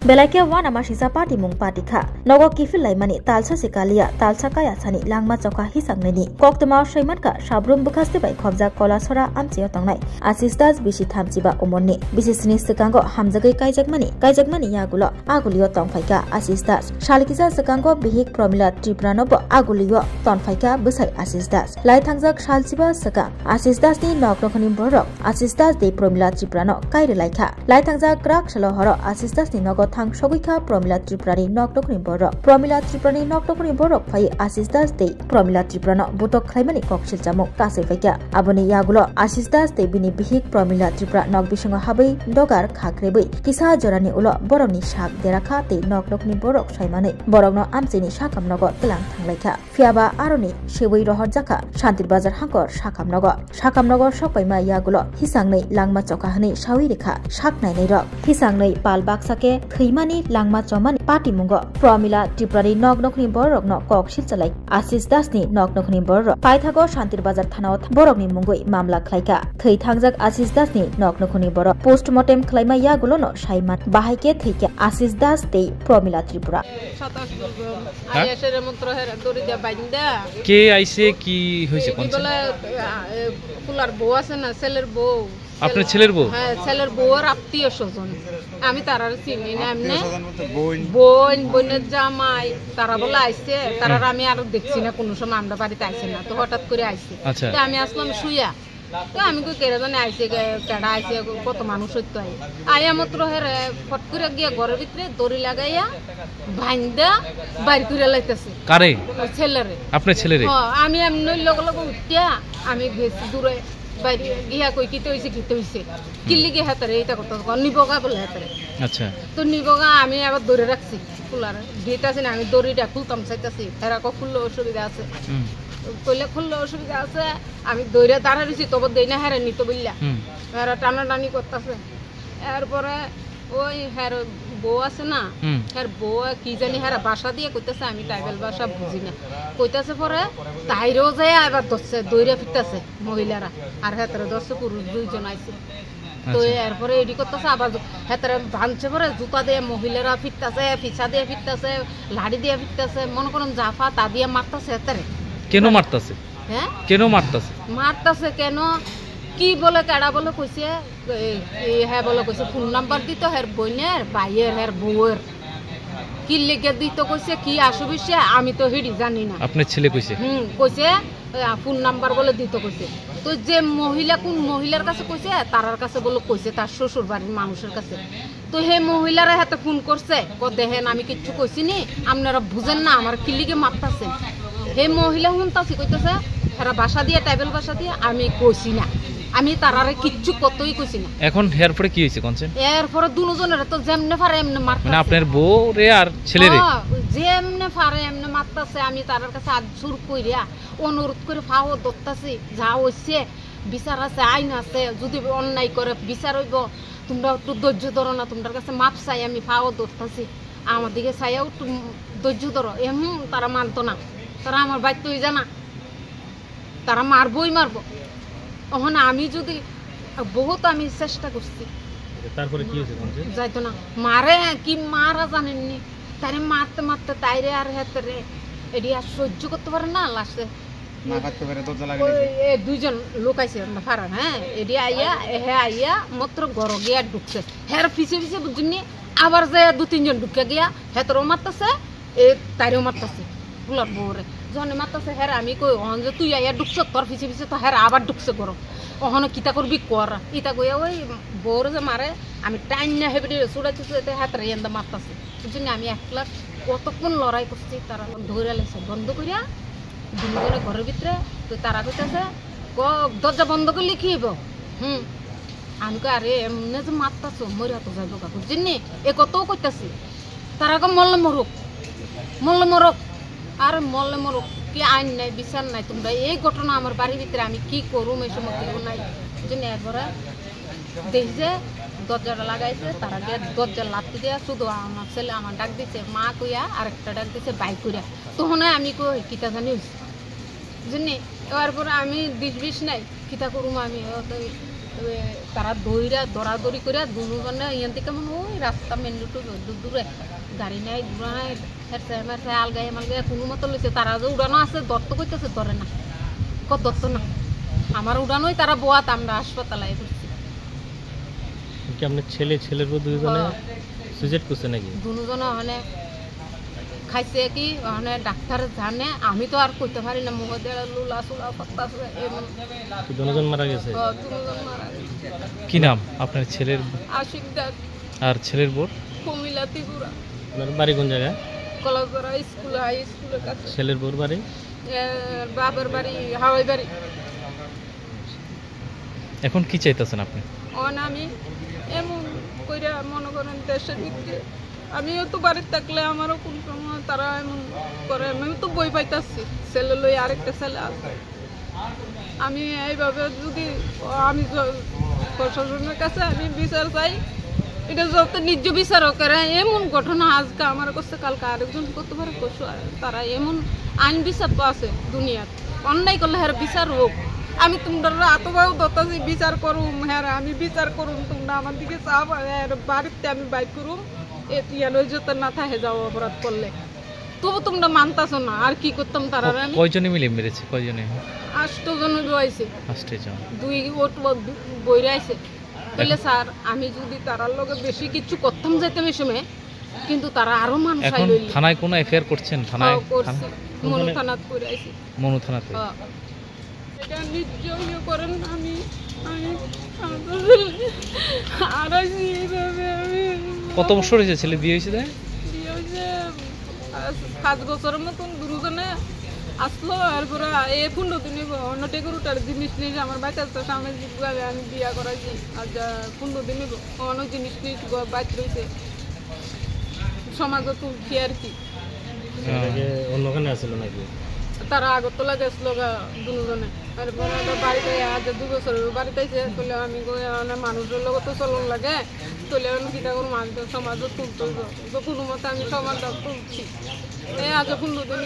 Belakya wan ama sisa party mung party kha nogo kifil laimani talsa sikalia talsa kaya sani langma choka hisangnani koktama shaiman ka sabrum bukhaste bai khobja kolasora amchio tangnai asistas bisi thamchiba umonni bisisni sekango hamjagai kaijakmani yagulo agulio tongfaika asistas shalikisa sekango bihik promila tripranobo agulio tonfaika busai asistas laithangjak shalchiba seka asistas ni nokrokhni borok asistas de promila triprano kaire laikha laithangjak krak salo horo asistas ni nogo thang sogika promila triprani nokrokhni borok promila triprani nokrokhni borok phai asistas de promila triprano butok khlaimani koksil jamuk kasai faika aboni yagulo asistas de bini bihik promila tripra nok bisingo habai dogar khakrebai kisa jorani ulo borokni sak derakha te nokrokhni borok saimani borokno amchini sakamnogo tlang thanglaikha fiaba aroni sebai rohor jaka shantir bazar hangkor sakamnogo sokpaima yagulo hisangnei langma chokahani sawi rekha saknai nei rok hisangnei pal baksake thimani langma chomani party mungo promila triprani noknokhni borokno koksil chalai asistas ni noknokhni borok paithago shantir bazar thanao borokni mungoi mamla khlaika thei thangjak asistas ni noknokhni borok postmortem khlaima yagulo no saiman bahaike theike asistas te promila tripura আইএসের মন্ত্র হেরা দড়ি দিয়া বাইন্দা কে আইছে কি হইছে কোন বলে ফুলার বউ আছে না ছেলের বউ আপনার ছেলের বউ হ্যাঁ ছেলের বউর আত্মীয় স্বজন আমি তারার চিনি না এমনি বোনের জামাই তারা বলে আইছে তারার আমি আর দেখছি না কোনো সময় আমরা বাড়িতে আইছে না তো হঠাৎ করে আইছে তো আমি আসলাম শুইয়া তো আমি কই কেরা জানে আইছে কেডা আইছে কত মানুষ হইতো আইয়া মাত্র হেরে ফট করে গিয়া ঘরের ভিতরে দড়ি লাগাইয়া ভাইন্দা বাইর করে লাইতেছে কারে ছেলেরে আপনার ছেলেরে আমি এমনি লগে লগে উঠিয়া আমি বেশি দূরে বাইরে গিয়া কই কিতে হইছে কিল্লি গিয়া হাতারে এটা কথা নিবগা বলে হাতারে আচ্ছা তো নিবগা আমি আবার ধরে রাখছি ফুলার গেট আছে না আমি দড়িটা খুলতাম চাইতাছি হেরা কো খুললে অসুবিধা আছে কইলে খুললে অসুবিধা আছে আমি দৌড়ে দাঁড়া রয়েছি তবে দেই না হেরে নিত বললা হেরা টানাটানি করতেছে এরপরে ওই হের বউ আছে না হের বউ কি জানি হেরা বাসা দিয়ে কইতেছে আমি ট্রাইবেল ভাষা বুঝি না কইতেছে পরে তাইরেও যায় আবার ধরছে দৌড়ে ফিরতেছে মহিলারা আর হেতরে ধরছে পুরুষ দুইজন আইছে তো এরপরে এডি করতেছে আবার হেতরে ভাঙছে পরে জুতা দিয়ে মহিলারা ফিরতেছে ফিসা দিয়ে ফিরতেছে লাড়ি দিয়ে ফিরতেছে মনে করেন জাফা তা দিয়ে মারতেছে হেতরে কেন মারতাছে হ্যাঁ কেন মারতাছে কেন কি বলে কেডা বলে কইছে হ্যাঁ বলে কইছে ফোন নাম্বার দিত হের বোনের ভাইয়ের হের বউয়ের কি লেগে দিত কইছে কি আসবিছে আমি তো হিডি জানি না আপনার ছেলে কইছে কইছে ফোন নাম্বার বলে দিত কইছে তো যে মহিলা কোন মহিলার কাছে কইছে তারার কাছে বলে কইছে তার শ্বশুর বাড়ির মানুষের কাছে তো হে মহিলারা হাতে ফোন করছে দেখেন আমি কিচ্ছু কইছি নি আপনারা বুঝেন না আমার কি লিগে মারতাছেন হে মহিলা শুনতাছি কইতেছে হেরা বাসা দিয়ে ট্রাইবেল বাসা দিয়ে আমি কইছি না আমি তারারে কিচ্ছু কতই কইছি না এখন হেয়ার পরে কি হইছে কোনছেন এরপরে দুজনের তো যেমনে পারে এমনে মারতাছে মানে আপনার বউ রে আর ছেলে রে যেমনে পারে এমনে মারতাছে আমি তারার কাছে আজ জোর কইরা অনুরোধ করে ফাও দত্তাছি যা হইছে বিচার আছে আইন আছে যদি অন্যায় করে বিচার হইব তোমরা একটু ধৈর্য ধরো না তোমার কাছে মাপ চাই আমি ফাও দত্তাছি আমার দিকে চাইও একটু ধৈর্য ধরো তারা মানতো না তারা আমার বাইর তুই জানা তারা মারবই মারবো ওখানে আমি যদি বহুত আমি চেষ্টা করছি তারপরে কি হয়েছে যাইতো না মারে কি মারা জানেননি তারে মারতে মারতে তাইরে আর হেতরে এডি আর সহ্য করতে পারে না লাস্টে দুইজন লোক আইছে ফারান হ্যাঁ এডি আইয়া মাত্র ঘর গিয়া ঢুকছে হের পিছে পিছে বুঝিনি আবার যে 2-3 জন ঢুকে গিয়া হেতরও মারতেছে তাইরেও মারতেছে ফুলার বউরে যখন মারতেছে হের আমি কই অহন যে তুই আইয়া ঢুকছ তোর পিছে পিছে তো হের আবার ঢুকছে করো অহন কিতা করবি কর ইতা কইয়া ওই বউরে যে মারে আমি টাইম না হেবি ছুড়াইতে হাতরে এন্দা মারতেছে বুঝলি আমি একলা কতক্ষণ লড়াই করছি তারা ধরে লেছে বন্ধ করিয়া দুজনে ঘরের ভিতরে তো তারা কইতেছে দরজা বন্ধ করলে কি হইব আমি কই আরে এমনি যে মারতাছ মরিয়া তো যাইব কা বুঝলি এ কতও কইতাছি তারা কো মরলে মরুক আর মরলে মরুক কি আইন নাই বিচার নাই তোমরা এই ঘটনা আমার বাড়ির ভিতরে আমি কি করুম এই সময় কেউ নাই বুঝলি একবারে দেখি যে দরজাটা লাগাইছে তারা গিয়ে দরজা লাত্তি দিয়া শুধু আমার ছেলে আমার ডাক দিছে মা কইয়া আরেকটা ডাক দিছে বাইক কইয়া তখন আমি কই কিতা জানি হইছে বুঝলি এবার পরে আমি 20-20 নাই কিতা করুম আমি তারা দৌড়াদৌড়ি করে দুজনে ইয়ান থেকে মনে ওই রাস্তা মেন রুটে দূরে গাড়ি নাই ঘোড়া নাই হেরছে মারছে আলগায় মালগায় কোনো মতো লইছে তারা যে উড়ানো আছে দত্ত করতেছে ধরে না দত্ত না আমার উড়ানোই তারা বোয়াত আমরা হাসপাতালে করছি কি আপনার ছেলের বউ দুজনে সুইসাইড করছে নাকি দুজনে মানে খাইছে কি মানে ডাক্তার জানে আমি তো আর কইতে পারি না মুখ দিয়ে লুলা সুলা পাত্তা এমন দুজন মারা গেছে দুজন মারা গেছে কি নাম আপনার ছেলের আশিক দাস আর ছেলের বোর কুমিল্লা ত্রিপুরা আপনার বাড়ি কোন জায়গায় কলাজরা স্কুল হাই স্কুলের কাছে ছেলের বোর বাড়ি বাবার বাড়ি হাওয়াই বাড়ি এখন কি চাইতেছেন আপনি আমি এমন কইরা মনে করেন দেশের ভিতরে আমিও তো বাড়িতে থাকলে আমারও কোন সময় তারা এমন করে আমিও তো বই পাইতাছি ছেলে লই আরেকটা ছেলে আছে আমি এইভাবে যদি আমি প্রশাসনের কাছে আমি বিচার চাই এটা যত নিজ বিচার করে এমন ঘটনা আজকে আমার কাছে কালকে আরেকজন করতে পারে তারা এমন আইন বিচার তো আছে দুনিয়ার অন্যায় করলে হ্যাঁ বিচার হোক আমি তোমরা এতবাও দতাছি বিচার করুম হ্যাঁ আমি বিচার করুম তোমরা আমার দিকে চাপ বাড়িতে আমি বাইক করুম ইয়ান ওই যত না থাকে যাও অপরাধ করলে তবু তোমরা মানতাছো না আর কি করতাম তারা আমি কয়জনে মিলে মেরেছে কয়জনে 8 জন রয়েছে 8 জন 2 ওট বইরা আইছে বলে স্যার আমি যদি তারার লগে বেশি কিছু করতাম যাইতাম এই সময় কিন্তু তারা আরো মানুষ এখন থানায় কোনো এফআইআর করছেন থানায় মনু থানাত করে আইছি মনু থানাতে এটা নিশ্চয় করেন আমি আর আমি কত বছর হয়েছে ছেলে বিয়ে হয়েছে বিয়ে হয়েছে 5 বছরের মতন দুজনে আসলো এরপরে এই 15 দিনে অন্য টেকুরুটার জিনিস নিয়ে আমার বাচ্চা তো সামাজিকভাবে আমি বিয়া করাইছি আর 15 দিনে অন্য জিনিস নিয়ে বাইক রয়েছে সমাজে তুলছি আর কি অন্যখানে আসলো নাকি তারা আগরতলা গেছিল দুজনে এরপরে বাড়িতে আজ 2 বছর বাড়িতে আইছে তাহলে আমি মানুষের লগত তো চলন লাগে তাহলে আমি কিটা করে মানুষের সমাজও তুলতে কোনো মতে আমি সমাজ তুলছি এই আজ 15 দিন